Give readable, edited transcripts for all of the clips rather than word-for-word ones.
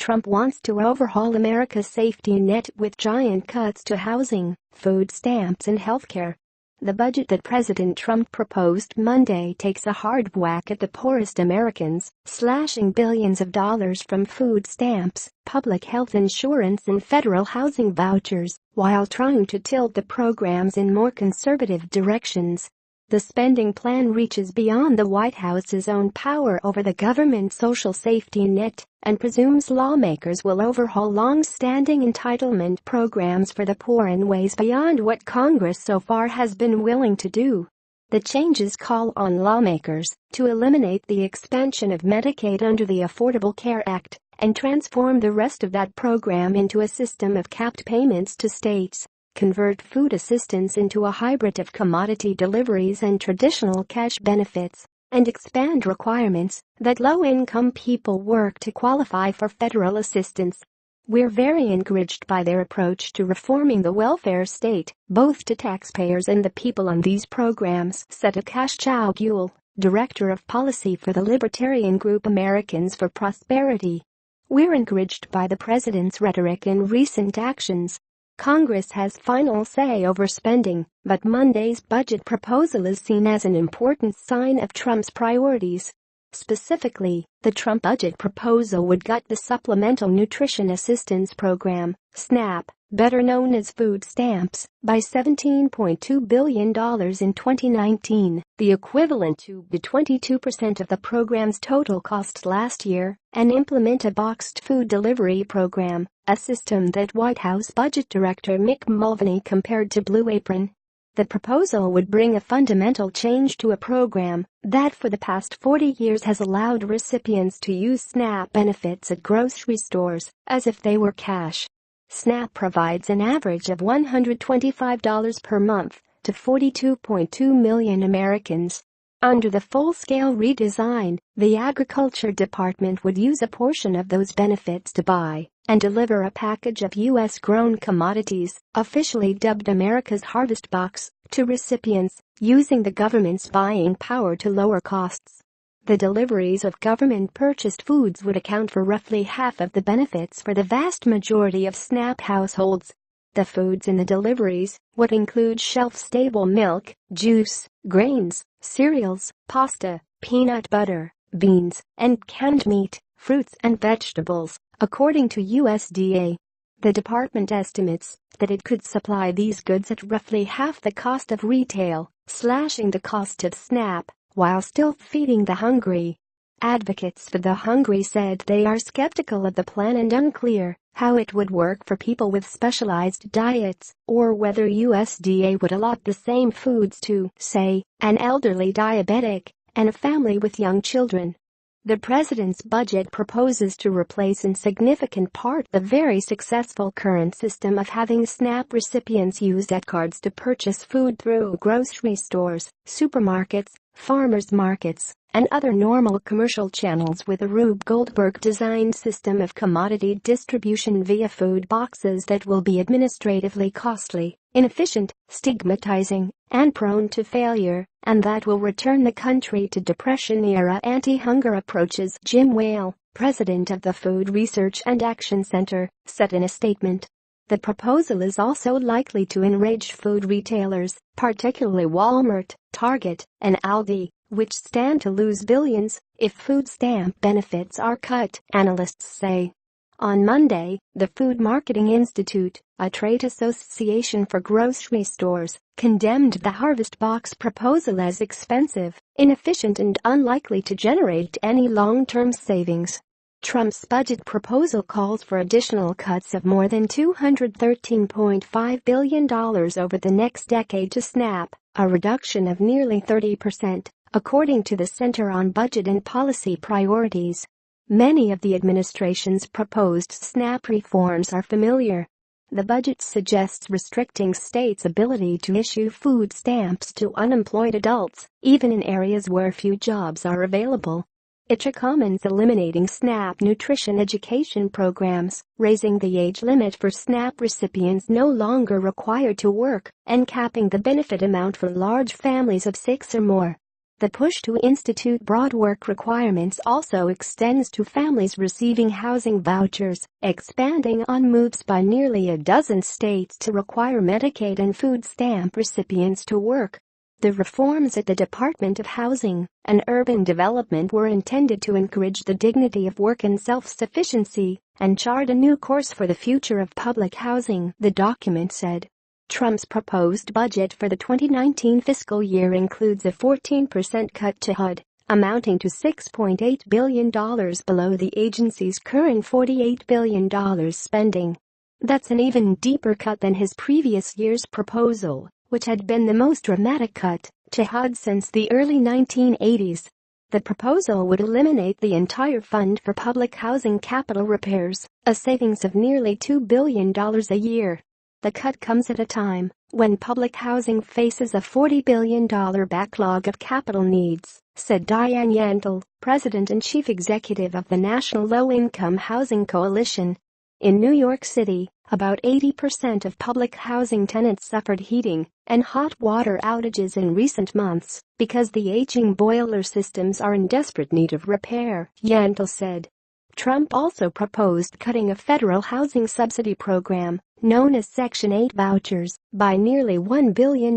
Trump wants to overhaul America's safety net with giant cuts to housing, food stamps and healthcare. The budget that President Trump proposed Monday takes a hard whack at the poorest Americans, slashing billions of dollars from food stamps, public health insurance and federal housing vouchers, while trying to tilt the programs in more conservative directions. The spending plan reaches beyond the White House's own power over the government social safety net and presumes lawmakers will overhaul long-standing entitlement programs for the poor in ways beyond what Congress so far has been willing to do. The changes call on lawmakers to eliminate the expansion of Medicaid under the Affordable Care Act and transform the rest of that program into a system of capped payments to states, convert food assistance into a hybrid of commodity deliveries and traditional cash benefits, and expand requirements that low-income people work to qualify for federal assistance. We're very encouraged by their approach to reforming the welfare state, both to taxpayers and the people on these programs, said Akash Chowgule, director of policy for the libertarian group Americans for Prosperity. We're encouraged by the president's rhetoric and recent actions. Congress has final say over spending, but Monday's budget proposal is seen as an important sign of Trump's priorities. Specifically, the Trump budget proposal would gut the Supplemental Nutrition Assistance Program, SNAP, better known as food stamps, by $17.2 billion in 2019, the equivalent to 22% of the program's total cost last year, and implement a boxed food delivery program, a system that White House Budget Director Mick Mulvaney compared to Blue Apron. The proposal would bring a fundamental change to a program that for the past 40 years has allowed recipients to use SNAP benefits at grocery stores as if they were cash. SNAP provides an average of $125 per month to 42.2 million Americans. Under the full-scale redesign, the Agriculture Department would use a portion of those benefits to buy and deliver a package of U.S.-grown commodities, officially dubbed America's Harvest Box, to recipients, using the government's buying power to lower costs. The deliveries of government-purchased foods would account for roughly half of the benefits for the vast majority of SNAP households. The foods in the deliveries would include shelf-stable milk, juice, grains, cereals, pasta, peanut butter, beans, and canned meat, fruits and vegetables, according to USDA. The department estimates that it could supply these goods at roughly half the cost of retail, slashing the cost of SNAP while still feeding the hungry. Advocates for the hungry said they are skeptical of the plan and unclear how it would work for people with specialized diets or whether USDA would allot the same foods to, say, an elderly diabetic and a family with young children. The president's budget proposes to replace in significant part the very successful current system of having SNAP recipients use debt cards to purchase food through grocery stores, supermarkets, farmers markets, and other normal commercial channels with a Rube Goldberg-designed system of commodity distribution via food boxes that will be administratively costly, inefficient, stigmatizing, and prone to failure, and that will return the country to Depression-era anti-hunger approaches, Jim Whale, president of the Food Research and Action Center, said in a statement. The proposal is also likely to enrage food retailers, particularly Walmart, Target, and Aldi, which stand to lose billions if food stamp benefits are cut, analysts say. On Monday, the Food Marketing Institute, a trade association for grocery stores, condemned the Harvest Box proposal as expensive, inefficient and unlikely to generate any long-term savings. Trump's budget proposal calls for additional cuts of more than $213.5 billion over the next decade to SNAP, a reduction of nearly 30%, according to the Center on Budget and Policy Priorities. Many of the administration's proposed SNAP reforms are familiar. The budget suggests restricting states' ability to issue food stamps to unemployed adults, even in areas where few jobs are available. It recommends eliminating SNAP nutrition education programs, raising the age limit for SNAP recipients no longer required to work, and capping the benefit amount for large families of 6 or more. The push to institute broad work requirements also extends to families receiving housing vouchers, expanding on moves by nearly a dozen states to require Medicaid and food stamp recipients to work. The reforms at the Department of Housing and Urban Development were intended to encourage the dignity of work and self-sufficiency and chart a new course for the future of public housing, the document said. Trump's proposed budget for the 2019 fiscal year includes a 14% cut to HUD, amounting to $6.8 billion below the agency's current $48 billion spending. That's an even deeper cut than his previous year's proposal, which had been the most dramatic cut to HUD since the early 1980s. The proposal would eliminate the entire fund for public housing capital repairs, a savings of nearly $2 billion a year. The cut comes at a time when public housing faces a $40 billion backlog of capital needs, said Diane Yentl, president and chief executive of the National Low-Income Housing Coalition. In New York City, about 80% of public housing tenants suffered heating and hot water outages in recent months because the aging boiler systems are in desperate need of repair, Yentl said. Trump also proposed cutting a federal housing subsidy program, known as Section 8 vouchers, by nearly $1 billion,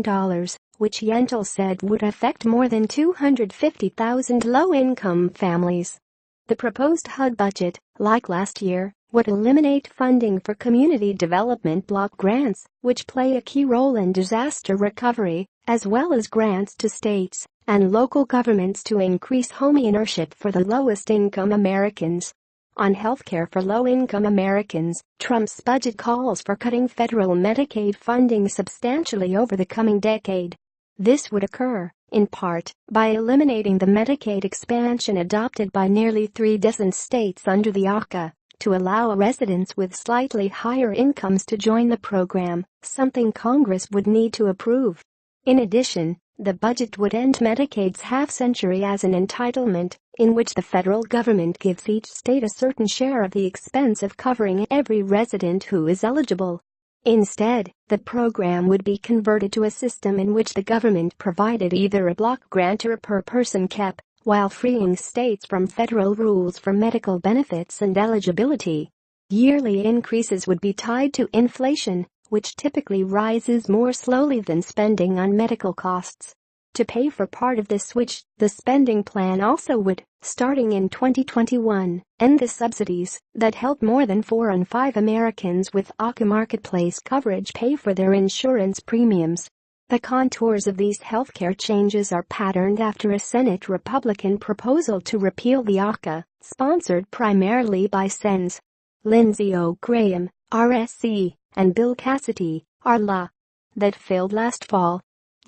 which Yentl said would affect more than 250,000 low-income families. The proposed HUD budget, like last year, would eliminate funding for community development block grants, which play a key role in disaster recovery, as well as grants to states and local governments to increase homeownership for the lowest-income Americans. On healthcare for low-income Americans, Trump's budget calls for cutting federal Medicaid funding substantially over the coming decade. This would occur, in part, by eliminating the Medicaid expansion adopted by nearly 3 dozen states under the ACA to allow residents with slightly higher incomes to join the program, something Congress would need to approve. In addition, the budget would end Medicaid's half-century as an entitlement, in which the federal government gives each state a certain share of the expense of covering every resident who is eligible. Instead, the program would be converted to a system in which the government provided either a block grant or a per-person cap, while freeing states from federal rules for medical benefits and eligibility. Yearly increases would be tied to inflation, which typically rises more slowly than spending on medical costs. To pay for part of this switch, the spending plan also would, starting in 2021, end the subsidies that help more than 4 in 5 Americans with ACA marketplace coverage pay for their insurance premiums. The contours of these healthcare changes are patterned after a Senate Republican proposal to repeal the ACA, sponsored primarily by Sens. Lindsey Graham, RSC, and Bill Cassidy, RLA, that failed last fall.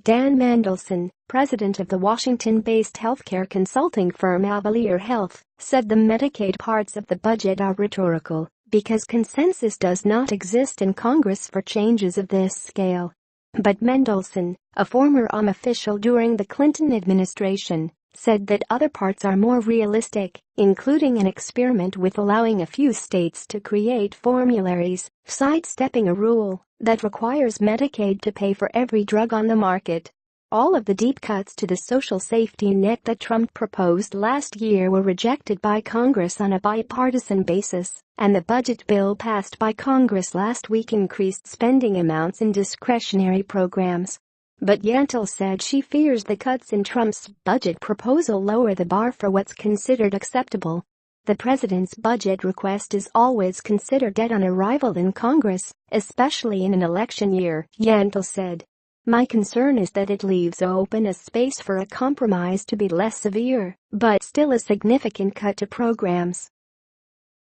Dan Mendelsohn, president of the Washington-based healthcare consulting firm Avalier Health, said the Medicaid parts of the budget are rhetorical because consensus does not exist in Congress for changes of this scale. But Mendelsohn, a former official during the Clinton administration, said that other parts are more realistic, including an experiment with allowing a few states to create formularies, sidestepping a rule that requires Medicaid to pay for every drug on the market. All of the deep cuts to the social safety net that Trump proposed last year were rejected by Congress on a bipartisan basis, and the budget bill passed by Congress last week increased spending amounts in discretionary programs. But Yentl said she fears the cuts in Trump's budget proposal lower the bar for what's considered acceptable. The president's budget request is always considered dead on arrival in Congress, especially in an election year, Yentl said. My concern is that it leaves open a space for a compromise to be less severe, but still a significant cut to programs